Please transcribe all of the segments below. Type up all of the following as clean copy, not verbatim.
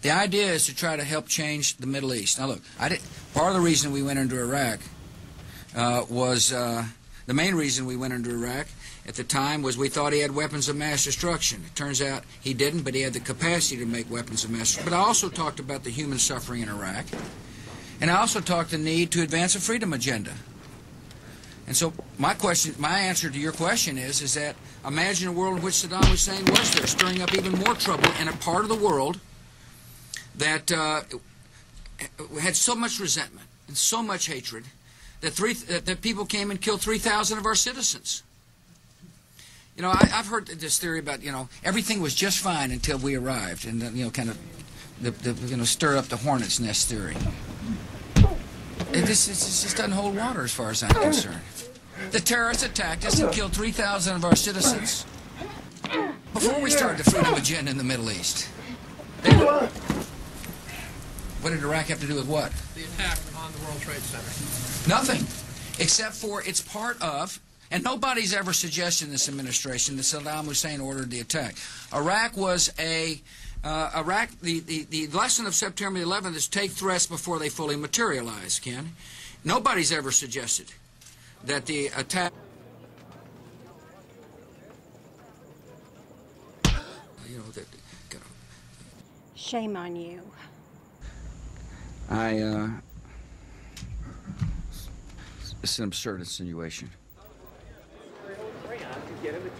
The idea is to try to help change the Middle East. Now look, part of the reason we went into Iraq the main reason we went into Iraq at the time was we thought he had weapons of mass destruction. It turns out he didn't, but he had the capacity to make weapons of mass destruction. But I also talked about the human suffering in Iraq, and I also talked the need to advance a freedom agenda. And so my answer to your question is that imagine a world in which Saddam Hussein was there, stirring up even more trouble in a part of the world that had so much resentment and so much hatred that people came and killed 3,000 of our citizens. You know, I've heard this theory about, you know, everything was just fine until we arrived, and you know, kind of the stir up the hornet's nest theory. It just doesn't hold water as far as I'm concerned. The terrorists attacked us and killed 3,000 of our citizens before we started the freedom agenda in the Middle East. What did Iraq have to do with what? The attack on the World Trade Center. Nothing, except for it's part of, and nobody's ever suggested in this administration that Saddam Hussein ordered the attack. Iraq was the lesson of September 11th is take threats before they fully materialize, Ken. Nobody's ever suggested that the attack, you know, Shame on you. It's an absurd insinuation. Get him at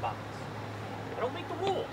$250. I don't make the rules.